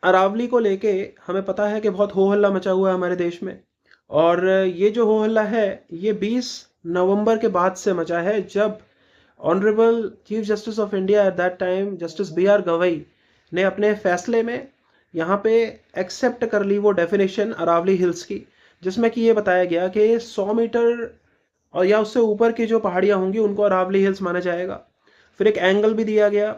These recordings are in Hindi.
अरावली को लेके हमें पता है कि बहुत हो हल्ला मचा हुआ है हमारे देश में। और ये जो हो हल्ला है ये 20 नवंबर के बाद से मचा है, जब honourable chief justice of India at that time justice B.R. Gavai ने अपने फैसले में यहाँ पे एक्सेप्ट कर ली वो डेफिनेशन अरावली हिल्स की, जिसमें कि ये बताया गया कि 100 मीटर और या उससे ऊपर की जो पहाड़ियाँ होंगी उनको अरावली हिल्स माना जाएगा। फिर एक एंगल भी दिया गया।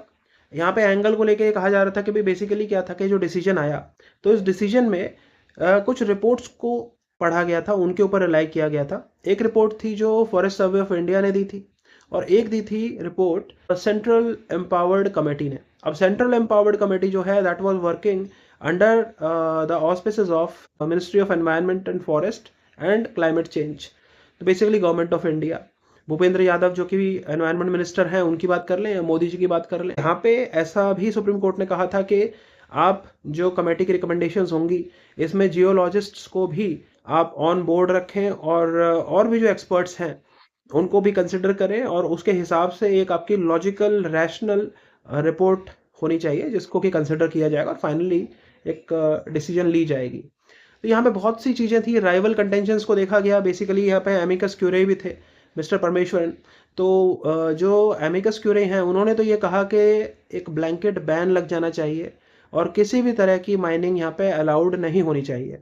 यहाँ पे एंगल को लेके कहा जा रहा था कि भाई बेसिकली क्या था कि जो डिसीजन आया, तो इस डिसीजन में कुछ रिपोर्ट्स को पढ़ा गया था, उनके ऊपर रिलाई किया गया था। एक रिपोर्ट थी जो फॉरेस्ट सर्वे ऑफ इंडिया ने दी थी, और एक दी थी रिपोर्ट सेंट्रल एम्पावर्ड कमेटी ने। अब सेंट्रल एम्पावर्ड कमेटी जो है that was working under the auspices of ministry of environment and forest and climate change, तो basically government of India. Bhupender Yadav जो कि एनवायरनमेंट मिनिस्टर हैं उनकी बात कर लें या मोदी जी की बात कर लें, यहाँ पे ऐसा भी सुप्रीम कोर्ट ने कहा था कि आप जो कमेटी की रिकमेंडेशंस होंगी इसमें जियोलॉजिस्ट्स को भी आप ऑन बोर्ड रखें, और भी जो एक्सपर्ट्स हैं उनको भी कंसिडर करें, और उसके हिसाब से एक आपकी लॉजिकल रैशनल रिपोर्ट होनी चाहिए जिसको कि कंसिडर किया जाएगा और फाइनली एक डिसीजन ली जाएगी। तो यहाँ पे बहुत सी चीज़ें थी। राइवल कंटेंशंस को देखा गया। बेसिकली यहाँ पे एमिकस क्यूरे भी थे, मिस्टर परमेश्वरन। तो जो एमिकस क्यूरे हैं उन्होंने तो ये कहा कि एक ब्लैंकेट बैन लग जाना चाहिए और किसी भी तरह की माइनिंग यहाँ पे अलाउड नहीं होनी चाहिए।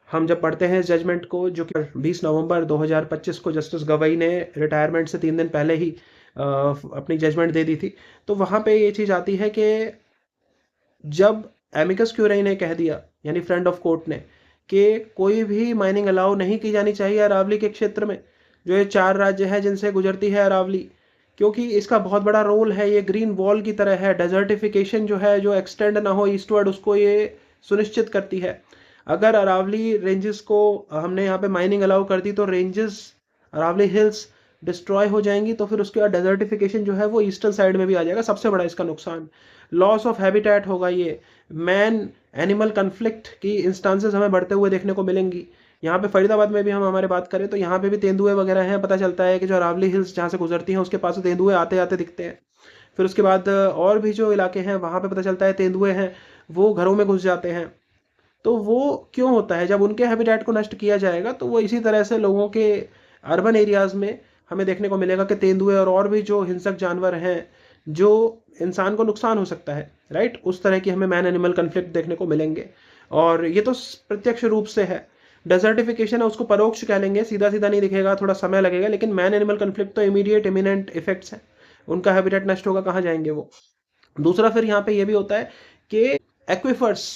हम जब पढ़ते हैं जजमेंट को, जो कि 20 नवंबर 2025 को जस्टिस गवई ने रिटायरमेंट से 3 दिन पहले ही अपनी जजमेंट दे दी थी, तो वहाँ पे ये चीज़ आती है कि जब एमिकस क्यूरे ने कह दिया, यानी फ्रेंड ऑफ कोर्ट ने, कि कोई भी माइनिंग अलाउ नहीं की जानी चाहिए अरावली के क्षेत्र में, जो ये 4 राज्य हैं जिनसे गुजरती है अरावली, क्योंकि इसका बहुत बड़ा रोल है। ये ग्रीन वॉल की तरह है। डेजर्टिफिकेशन जो है, जो एक्सटेंड ना हो ईस्टवर्ड, उसको ये सुनिश्चित करती है। अगर अरावली रेंजेस को हमने यहाँ पे माइनिंग अलाउ कर दी तो रेंजेस, अरावली हिल्स डिस्ट्रॉय हो जाएंगी, तो फिर उसके बाद डेजर्टिफिकेशन जो है वो ईस्टर्न साइड में भी आ जाएगा। सबसे बड़ा इसका नुकसान लॉस ऑफ हैबिटेट होगा। ये मैन एनिमल कन्फ्लिक्ट की इंस्टांसेस हमें बढ़ते हुए देखने को मिलेंगी। यहाँ पे फरीदाबाद में भी हम हमारे बात करें तो यहाँ पे भी तेंदुए वगैरह हैं। पता चलता है कि जो अरावली हिल्स जहाँ से गुजरती हैं उसके पास से तेंदुए आते आते दिखते हैं। फिर उसके बाद और भी जो इलाके हैं वहाँ पे पता चलता है तेंदुए हैं, वो घरों में घुस जाते हैं। तो वो क्यों होता है? जब उनके हैबिटेट को नष्ट किया जाएगा तो वो इसी तरह से लोगों के अर्बन एरियाज में हमें देखने को मिलेगा कि तेंदुए और भी जो हिंसक जानवर हैं जो इंसान को नुकसान हो सकता है, राइट, उस तरह की हमें मैन एनिमल कन्फ्लिक्ट देखने को मिलेंगे। और ये तो प्रत्यक्ष रूप से है। डेजर्टिफिकेशन है उसको परोक्ष कह लेंगे, सीधा सीधा नहीं दिखेगा, थोड़ा समय लगेगा, लेकिन मैन एनिमल कन्फ्लिक्ट तो इमीडिएट इमिनेंट इफेक्ट्स हैं। उनका हैबिटेट नष्ट होगा, कहाँ जाएंगे वो? दूसरा फिर यहाँ पे ये भी होता है कि एक्विफर्स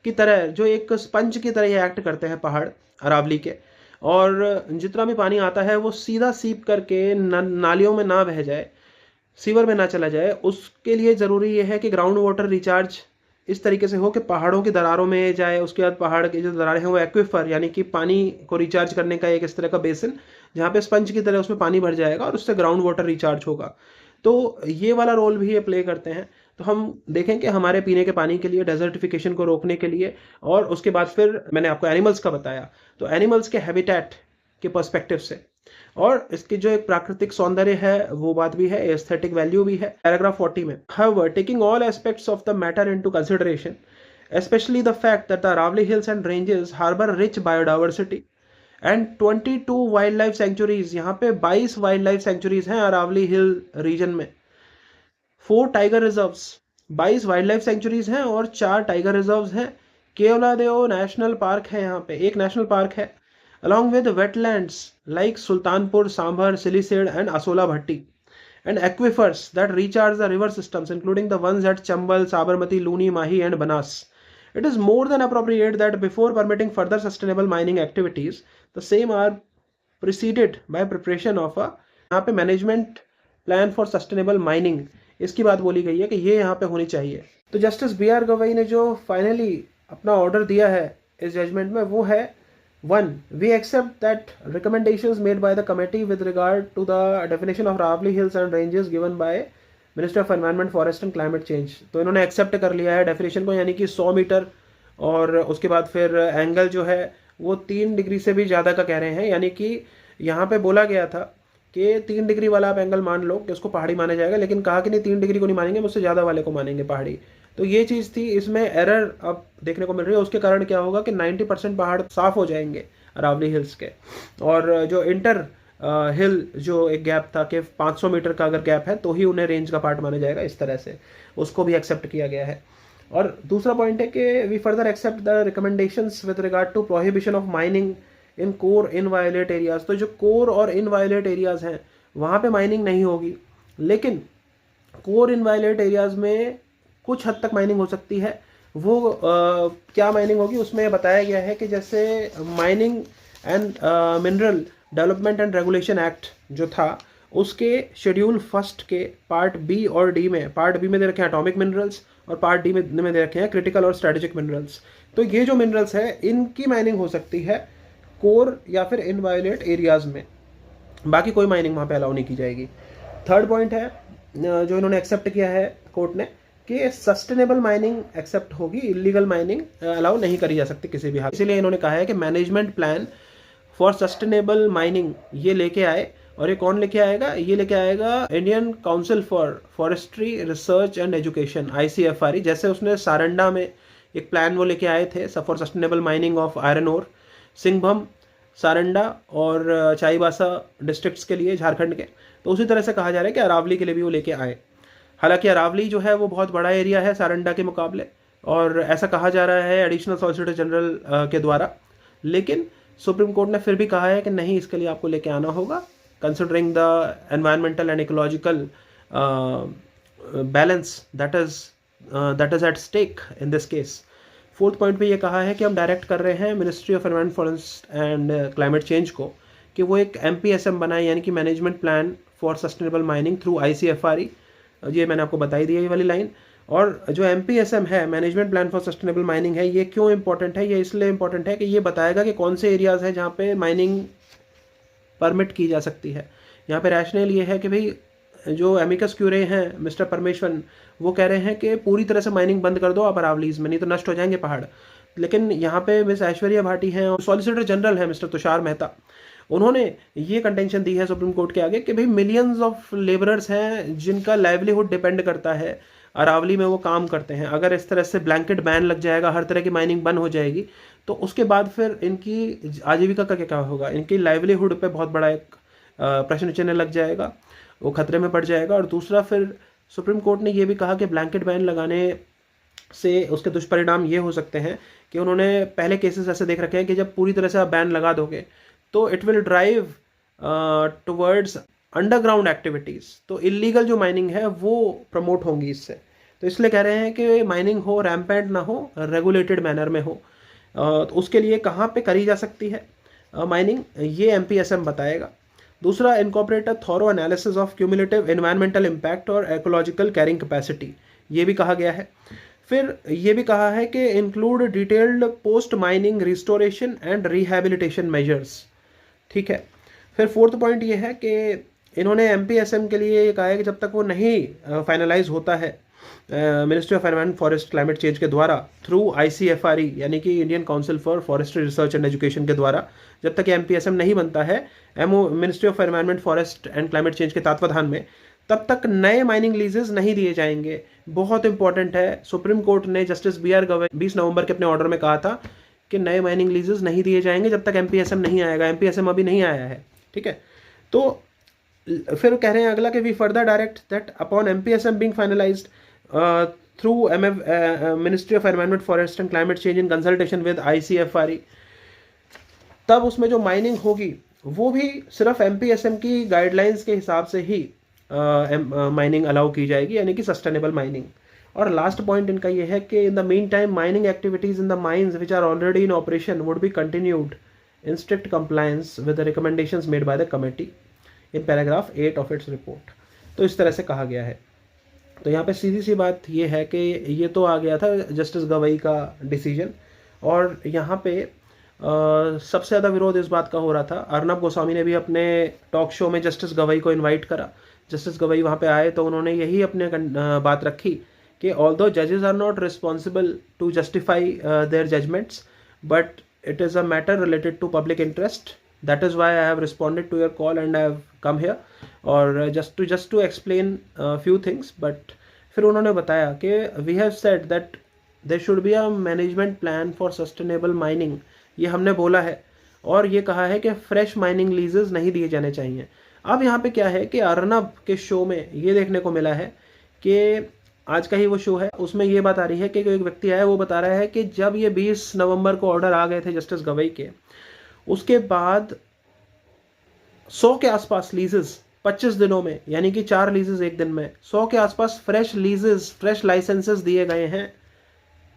की तरह, जो एक स्पंज की तरह ये एक्ट करते हैं पहाड़ अरावली के, और जितना भी पानी आता है वो सीधा सीप करके नालियों में ना बह जाए, सीवर में ना चला जाए। उसके लिए ज़रूरी ये है कि ग्राउंड वाटर रिचार्ज इस तरीके से हो कि पहाड़ों की दरारों में जाए। उसके बाद पहाड़ की जो दरारें हैं वो एक्विफर, यानी कि पानी को रिचार्ज करने का एक इस तरह का बेसिन, जहाँ पे स्पंज की तरह उसमें पानी भर जाएगा और उससे ग्राउंड वाटर रिचार्ज होगा। तो ये वाला रोल भी ये प्ले करते हैं। तो हम देखें कि हमारे पीने के पानी के लिए, डेजर्टिफिकेशन को रोकने के लिए, और उसके बाद फिर मैंने आपको एनिमल्स का बताया, तो एनिमल्स के हैबिटेट के पर्सपेक्टिव से, और इसकी जो एक प्राकृतिक सौंदर्य है वो बात भी है, एस्थेटिक वैल्यू भी है। पैराग्राफ 40 में, however, taking all aspects of the matter into consideration, especially the fact that the Aravali hills and ranges harbor rich biodiversity and 22 wild life sanctuaries, यहाँ पे 22 वाइल्ड लाइफ सेंचुरीज हैं अरावली हिल रीजन में, 4 tiger reserves, 22 wild life sanctuaries हैं और 4 टाइगर रिजर्व्स हैं। केवलादेव नेशनल पार्क है, यहाँ पे एक नेशनल पार्क है, along with wetlands like Sultanpur, Sambhar, Silisade and Asola Bhatti, and aquifers that recharge the river systems including the ones at Chambal, Sabarmati, Luni, Mahi and Banas. It is more than appropriate that before permitting further sustainable mining activities, the same are preceded by preparation of a यहाँ पे management plan for sustainable mining, इसकी बात बोली गई है कि ये यहाँ पे होनी चाहिए। तो जस्टिस B.R. गवई ने जो फाइनली अपना ऑर्डर दिया है इस जजमेंट में वो है, 1. We accept that recommendations made by the committee with regard to the definition of Aravali hills and ranges given by Minister of Environment, Forest and Climate Change, तो इन्होंने एक्सेप्ट कर लिया है डेफिनेशन को, यानी कि 100 मीटर, और उसके बाद फिर एंगल जो है वो 3 डिग्री से भी ज़्यादा का कह रहे हैं। यानी कि यहाँ पे बोला गया था कि 3 डिग्री वाला आप एंगल मान लो कि उसको पहाड़ी माना जाएगा, लेकिन कहा कि नहीं 3 डिग्री को नहीं मानेंगे, मुझसे ज़्यादा वाले को मानेंगे पहाड़ी। तो ये चीज़ थी, इसमें एरर अब देखने को मिल रही है। उसके कारण क्या होगा कि 90% पहाड़ साफ हो जाएंगे अरावली हिल्स के, और जो इंटर हिल जो एक गैप था कि 500 मीटर का अगर गैप है तो ही उन्हें रेंज का पार्ट माना जाएगा, इस तरह से उसको भी एक्सेप्ट किया गया है। और दूसरा पॉइंट है कि we further except the recommendations with regard to prohibition of mining in core inviolate areas. तो जो कोर और इनवायलेट एरियाज हैं वहाँ पे माइनिंग नहीं होगी, लेकिन कोर इनवायलेट एरियाज में कुछ हद तक माइनिंग हो सकती है। वो क्या माइनिंग होगी उसमें बताया गया है कि जैसे mining and mineral development and regulation act जो था उसके शेड्यूल फर्स्ट के पार्ट बी और डी में, पार्ट बी में दे रखे हैं एटॉमिक मिनरल्स और पार्ट डी में दे रखे हैं क्रिटिकल और स्ट्रेटेजिक मिनरल्स। तो ये जो मिनरल्स है इनकी माइनिंग हो सकती है कोर या फिर इनवायलेट एरियाज में, बाकी कोई माइनिंग वहाँ पे अलाउ नहीं की जाएगी। थर्ड पॉइंट है जो इन्होंने एक्सेप्ट किया है कोर्ट ने कि सस्टेनेबल माइनिंग एक्सेप्ट होगी, इलीगल माइनिंग अलाउ नहीं करी जा सकती किसी भी हाल। इसीलिए इन्होंने कहा है कि management plan for sustainable mining ये लेके आए, और ये कौन लेके आएगा? ये लेके आएगा Indian council for forestry research and education ICFRE। जैसे उसने सारंडा में एक प्लान वो लेके आए थे for sustainable mining of iron ore, Singhbhum, Saranda और चाईबासा डिस्ट्रिक्ट्स के लिए झारखंड के, तो उसी तरह से कहा जा रहा है कि अरावली के लिए भी वो लेके आए। हालांकि अरावली जो है वो बहुत बड़ा एरिया है सारंडा के मुकाबले, और ऐसा कहा जा रहा है एडिशनल सॉलिसिटर जनरल के द्वारा, लेकिन सुप्रीम कोर्ट ने फिर भी कहा है कि नहीं, इसके लिए आपको लेके आना होगा considering the environmental and ecological balance that is at stake in this case. Fourth point पे ये कहा है कि हम डायरेक्ट कर रहे हैं ministry of environment forest and climate change को कि वो एक MPSM बनाए, यानी कि management plan for sustainable mining through ICFRE। ये मैंने आपको बताई दी है ये वाली लाइन। और जो MPSM है, management plan for sustainable mining है, ये क्यों इंपॉर्टेंट है? ये इसलिए इंपॉर्टेंट है कि ये बताएगा कि कौन से एरियाज हैं जहाँ पे माइनिंग परमिट की जा सकती है। यहाँ पे रैशनल ये है कि भाई जो एमिकस क्यूरे हैं मिस्टर परमेश्वरन, वो कह रहे हैं कि पूरी तरह से माइनिंग बंद कर दो आप अरावलीज में, नहीं तो नष्ट हो जाएंगे पहाड़। लेकिन यहाँ पे मिस ऐश्वर्या भाटी हैं और सॉलिसिटर जनरल है मिस्टर तुषार मेहता, उन्होंने ये कंटेंशन दी है सुप्रीम कोर्ट के आगे कि भाई मिलियंस ऑफ लेबरर्स हैं जिनका लाइवलीहुड डिपेंड करता है अरावली में, वो काम करते हैं। अगर इस तरह से ब्लैंकेट बैन लग जाएगा, हर तरह की माइनिंग बंद हो जाएगी, तो उसके बाद फिर इनकी आजीविका का क्या होगा? इनकी लाइवलीहुड पे बहुत बड़ा एक प्रश्न चिन्ह लग जाएगा, वो खतरे में पड़ जाएगा। और दूसरा, फिर सुप्रीम कोर्ट ने ये भी कहा कि ब्लैंकेट बैन लगाने से उसके दुष्परिणाम ये हो सकते हैं कि उन्होंने पहले केसेस ऐसे देख रखे हैं कि जब पूरी तरह से आप बैन लगा दोगे तो it will drive towards underground activities, तो इलीगल जो माइनिंग है वो प्रमोट होंगी इससे। तो इसलिए कह रहे हैं कि माइनिंग हो रैम्पेंट ना हो, रेगुलेटेड मैनर में हो। तो उसके लिए कहाँ पे करी जा सकती है माइनिंग, ये MPSM बताएगा। दूसरा, incorporate a thorough analysis of cumulative environmental impact और इकोलॉजिकल कैरिंग कैपेसिटी, ये भी कहा गया है। फिर ये भी कहा है कि include detailed post mining restoration and rehabilitation measures, ठीक है। फिर फोर्थ पॉइंट ये है कि इन्होंने MPSM के लिए ये कहा है कि जब तक वो नहीं फाइनलाइज होता है ministry of environment forest climate change के द्वारा थ्रू ICFRE, यानी कि Indian council for forestry research and education के द्वारा, जब तक MPSM नहीं बनता है ministry of environment forest and climate change के तत्वाधान में, तब तक नए माइनिंग लीजेस नहीं दिए जाएंगे। बहुत इंपॉर्टेंट है, सुप्रीम कोर्ट ने जस्टिस BR गवई 20 नवंबर के अपने ऑर्डर में कहा था कि नए माइनिंग लीजेस नहीं दिए जाएंगे जब तक MPSM नहीं आएगा। MPSM अभी नहीं आया है, ठीक है। तो फिर कह रहे हैं अगला कि we further direct that upon MPSM being finalised through ministry of environment forest and climate change in consultation with ICFRE, तब उसमें जो माइनिंग होगी वो भी सिर्फ MPSM की गाइडलाइंस के हिसाब से ही माइनिंग अलाउ की जाएगी, यानी कि सस्टेनेबल माइनिंग। और लास्ट पॉइंट इनका ये है कि in the mean time mining activities in the mines which are already in operation would be continued in strict compliance with the recommendations made by the committee in paragraph 8 of its report। तो इस तरह से कहा गया है। तो यहाँ पे सीधी सी बात ये है कि ये तो आ गया था जस्टिस गवई का डिसीजन, और यहाँ पे सबसे ज़्यादा विरोध इस बात का हो रहा था। अर्नब गोस्वामी ने भी अपने टॉक शो में जस्टिस गवई को इन्वाइट करा, जस्टिस गवई वहाँ पे आए तो उन्होंने यही अपने बात रखी कि ऑल्दो जजेस are not responsible to justify their judgements, but it is a matter related to public interest, that is why I have responded to your call and I have come here, or just to explain a few things, but फिर उन्होंने बताया कि we have said that there should be a management plan for sustainable mining, ये हमने बोला है, और ये कहा है कि फ्रेश माइनिंग लीजेस नहीं दिए जाने चाहिए। अब यहाँ पे क्या है कि अर्नब के शो में ये देखने को मिला है कि आज का ही वो शो है, उसमें ये बात आ रही है कि एक व्यक्ति आया, वो बता रहा है कि जब ये 20 नवंबर को ऑर्डर आ गए थे जस्टिस गवई के, उसके बाद 100 के आसपास लीजेस 25 दिनों में, यानी कि 4 लीजेस एक दिन में, 100 के आसपास फ्रेश लीजेस, फ्रेश लाइसेंसेस दिए गए हैं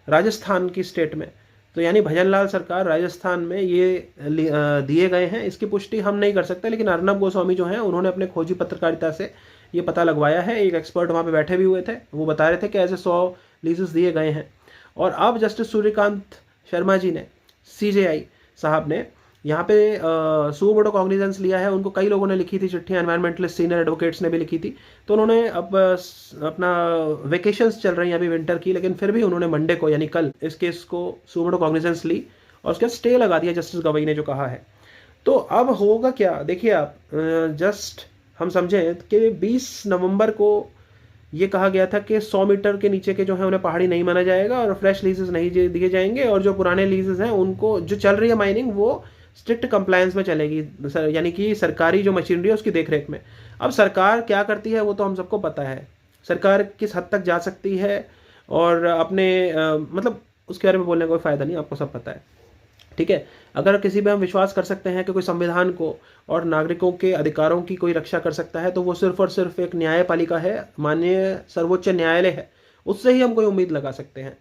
राजस्थान की स्टेट में। तो यानी भजनलाल सरकार राजस्थान में ये दिए गए हैं, इसकी पुष्टि हम नहीं कर सकते, लेकिन अर्नब गोस्वामी जो हैं उन्होंने अपने खोजी पत्रकारिता से ये पता लगवाया है। एक एक्सपर्ट वहाँ पे बैठे भी हुए थे, वो बता रहे थे कि ऐसे 100 लीजेस दिए गए हैं। और अब जस्टिस सूर्यकांत शर्मा जी ने, CJI साहब ने यहाँ पे सुओ कॉग्निजेंस लिया है। उनको कई लोगों ने लिखी थी चिट्ठी, एनवायरमेंटलिस्ट सीनियर एडवोकेट्स ने भी लिखी थी। तो उन्होंने अब अपना वेकेशंस चल रही हैं अभी विंटर की, लेकिन फिर भी उन्होंने मंडे को यानी कल इस केस को सुओ कॉग्निजेंस ली और उसके स्टे लगा दिया जस्टिस गवई ने जो कहा है। तो अब होगा क्या, देखिए आप, जस्ट हम समझें कि 20 नवंबर को ये कहा गया था कि 100 मीटर के नीचे के जो है उन्हें पहाड़ी नहीं माना जाएगा और फ्रेश लीजेस नहीं दिए जाएंगे, और जो पुराने लीजेस हैं उनको, जो चल रही है माइनिंग, वो स्ट्रिक्ट कंप्लायंस में चलेगी, यानी कि सरकारी जो मशीनरी है उसकी देखरेख में। अब सरकार क्या करती है वो तो हम सबको पता है, सरकार किस हद तक जा सकती है और अपने मतलब उसके बारे में बोलने का कोई फ़ायदा नहीं, आपको सब पता है, ठीक है। अगर किसी पे हम विश्वास कर सकते हैं कि कोई संविधान को और नागरिकों के अधिकारों की कोई रक्षा कर सकता है, तो वो सिर्फ और सिर्फ एक न्यायपालिका है, माननीय सर्वोच्च न्यायालय है, उससे ही हम कोई उम्मीद लगा सकते हैं।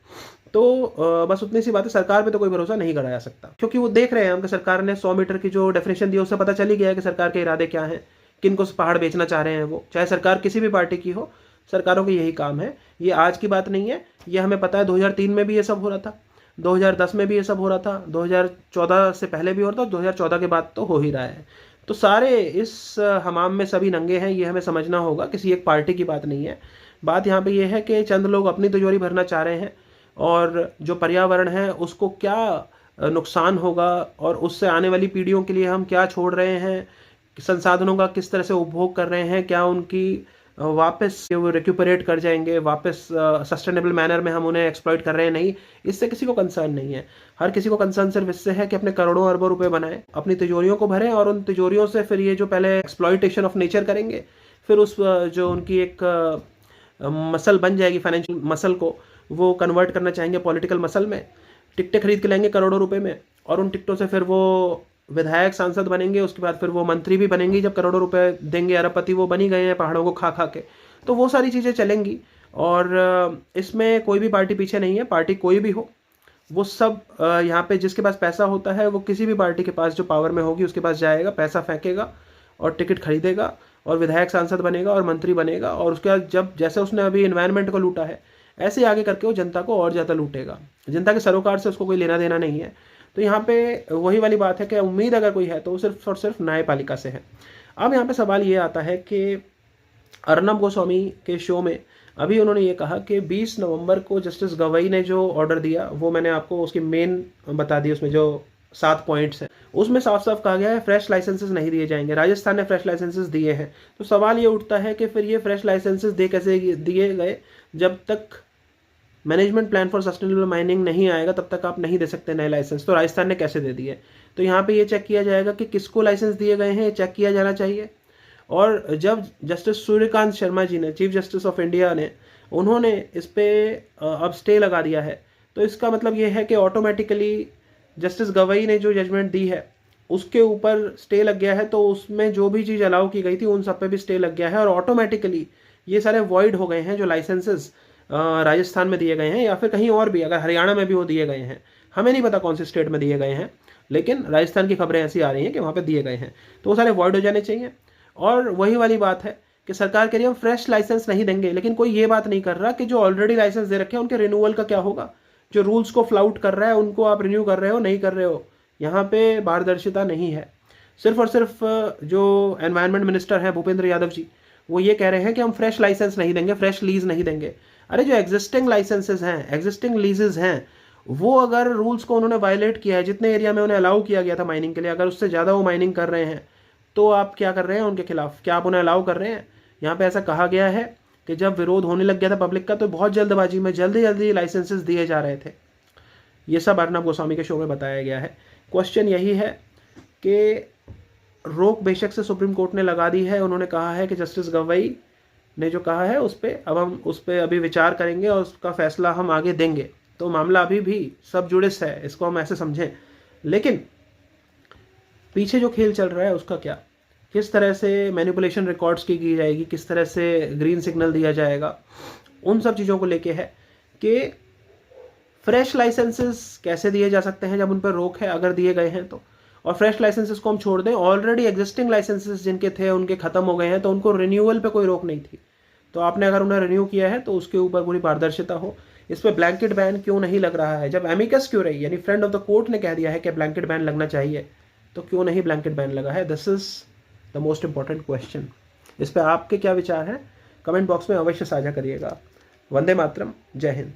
तो बस उतनी सी बात है, सरकार पे तो कोई भरोसा नहीं कराया सकता, क्योंकि वो देख रहे हैं हम कि सरकार ने 100 मीटर की जो डेफिनेशन दी है उससे पता चल ही गया है कि सरकार के इरादे क्या हैं, किन को पहाड़ बेचना चाह रहे हैं वो, चाहे सरकार किसी भी पार्टी की हो, सरकारों की यही काम है। ये आज की बात नहीं है, ये हमें पता है 2003 में भी ये सब हो रहा था, 2010 में भी ये सब हो रहा था, 2014 से पहले भी हो रहा था, 2014 के बाद तो हो ही रहा है। तो सारे इस हमाम में सभी नंगे हैं, ये हमें समझना होगा, किसी एक पार्टी की बात नहीं है। बात यहाँ पे ये है कि चंद लोग अपनी तिजोरी भरना चाह रहे हैं, और जो पर्यावरण है उसको क्या नुकसान होगा और उससे आने वाली पीढ़ियों के लिए हम क्या छोड़ रहे हैं, संसाधनों का किस तरह से उपभोग कर रहे हैं, क्या उनकी वापस वो रिक्यूपरेट कर जाएंगे, वापस सस्टेनेबल मैनर में हम उन्हें एक्सप्लॉइट कर रहे हैं, नहीं, इससे किसी को कंसर्न नहीं है। हर किसी को कंसर्न सिर्फ इससे है कि अपने करोड़ों अरबों रुपए बनाएं, अपनी तिजोरियों को भरें, और उन तिजोरियों से फिर ये जो पहले एक्सप्लॉइटेशन ऑफ नेचर करेंगे, फिर उस जो उनकी एक मसल बन जाएगी, फाइनेंशियल मसल को वो कन्वर्ट करना चाहेंगे पॉलिटिकल मसल में, टिकटें खरीद के लेंगे करोड़ों रुपए में, और उन टिकटों से फिर वो विधायक सांसद बनेंगे, उसके बाद फिर वो मंत्री भी बनेंगे, जब करोड़ों रुपए देंगे, अरबपति वो बनी गए हैं पहाड़ों को खा खा के। तो वो सारी चीज़ें चलेंगी, और इसमें कोई भी पार्टी पीछे नहीं है, पार्टी कोई भी हो, वो सब यहाँ पे जिसके पास पैसा होता है वो किसी भी पार्टी के पास जो पावर में होगी उसके पास जाएगा, पैसा फेंकेगा और टिकट खरीदेगा और विधायक सांसद बनेगा और मंत्री बनेगा, और उसके बाद जब जैसे उसने अभी एनवायरनमेंट को लूटा है, ऐसे ही आगे करके वो जनता को और ज़्यादा लूटेगा। जनता के सरोकार से उसको कोई लेना देना नहीं है। तो यहाँ पे वही वाली बात है कि उम्मीद अगर कोई है तो वो सिर्फ और सिर्फ न्यायपालिका से है। अब यहाँ पे सवाल ये आता है कि अर्नब गोस्वामी के शो में अभी उन्होंने ये कहा कि 20 नवंबर को जस्टिस गवई ने जो ऑर्डर दिया, वो मैंने आपको उसकी मेन बता दी, उसमें जो 7 पॉइंट्स हैं उसमें साफ साफ कहा गया है फ्रेश लाइसेंसेस नहीं दिए जाएंगे। राजस्थान ने फ्रेश लाइसेंसेस दिए हैं, तो सवाल ये उठता है कि फिर ये फ्रेश लाइसेंसेस दे कैसे दिए गए, जब तक management plan for sustainable mining नहीं आएगा तब तक आप नहीं दे सकते नए लाइसेंस। तो राजस्थान ने कैसे दे दिए, तो यहाँ पे ये चेक किया जाएगा कि किसको लाइसेंस दिए गए हैं, चेक किया जाना चाहिए। और जब जस्टिस सूर्यकांत शर्मा जी ने, चीफ जस्टिस ऑफ इंडिया ने, उन्होंने इस पर अब स्टे लगा दिया है, तो इसका मतलब ये है कि ऑटोमेटिकली जस्टिस गवई ने जो जजमेंट दी है उसके ऊपर स्टे लग गया है, तो उसमें जो भी चीज़ अलाउ की गई थी उन सब पे भी स्टे लग गया है, और ऑटोमेटिकली ये सारे वॉइड हो गए हैं जो लाइसेंसेस राजस्थान में दिए गए हैं, या फिर कहीं और भी, अगर हरियाणा में भी वो दिए गए हैं, हमें नहीं पता कौन से स्टेट में दिए गए हैं, लेकिन राजस्थान की खबरें ऐसी आ रही हैं कि वहाँ पे दिए गए हैं, तो वो सारे वॉइड हो जाने चाहिए। और वही वाली बात है कि सरकार कह रही है हम फ्रेश लाइसेंस नहीं देंगे, लेकिन कोई ये बात नहीं कर रहा कि जो ऑलरेडी लाइसेंस दे रखे हैं उनके रिन्यूअल का क्या होगा, जो रूल्स को फ्लाउट कर रहा है उनको आप रिन्यू कर रहे हो नहीं कर रहे हो, यहाँ पे पारदर्शिता नहीं है। सिर्फ और सिर्फ जो एनवायरनमेंट मिनिस्टर हैं भूपेंद्र यादव जी, वो ये कह रहे हैं कि हम फ्रेश लाइसेंस नहीं देंगे, फ्रेश लीज नहीं देंगे। अरे जो एग्जिस्टिंग लाइसेंसेज हैं, एग्जिस्टिंग लीजेज हैं, वो अगर रूल्स को उन्होंने वायलेट किया है, जितने एरिया में उन्हें अलाउ किया गया था माइनिंग के लिए, अगर उससे ज़्यादा वो माइनिंग कर रहे हैं, तो आप क्या कर रहे हैं उनके खिलाफ, क्या आप उन्हें अलाउ कर रहे हैं? यहाँ पे ऐसा कहा गया है कि जब विरोध होने लग गया था पब्लिक का तो बहुत जल्दबाजी में जल्दी जल्दी लाइसेंसेस दिए जा रहे थे। ये सब अर्नब गोस्वामी के शो में बताया गया है। क्वेश्चन यही है कि रोक बेशक से सुप्रीम कोर्ट ने लगा दी है, उन्होंने कहा है कि जस्टिस गवई ने जो कहा है उस पर अब हम उस पर अभी विचार करेंगे और उसका फैसला हम आगे देंगे। तो मामला अभी भी सब जुडिस है, इसको हम ऐसे समझें। लेकिन पीछे जो खेल चल रहा है उसका क्या, किस तरह से मैनिपुलेशन रिकॉर्ड्स की जाएगी, किस तरह से ग्रीन सिग्नल दिया जाएगा, उन सब चीज़ों को लेके है कि फ्रेश लाइसेंसेस कैसे दिए जा सकते हैं जब उन पर रोक है, अगर दिए गए हैं तो। और फ्रेश लाइसेंसेस को हम छोड़ दें, ऑलरेडी एग्जिस्टिंग लाइसेंसेस जिनके थे उनके खत्म हो गए हैं तो उनको रिन्यूअल पे कोई रोक नहीं थी। तो आपने अगर उन्हें रिन्यू किया है तो उसके ऊपर पूरी पारदर्शिता हो। इस पर ब्लैंकेट बैन क्यों नहीं लग रहा है, जब एमिकस क्यों रही, यानी फ्रेंड ऑफ द कोर्ट ने कह दिया है कि ब्लैंकेट बैन लगना चाहिए, तो क्यों नहीं ब्लैंकेट बैन लगा है? This is the most important question. इस पर आपके क्या विचार हैं, कमेंट बॉक्स में अवश्य साझा करिएगा। वंदे मातरम, जय हिंद।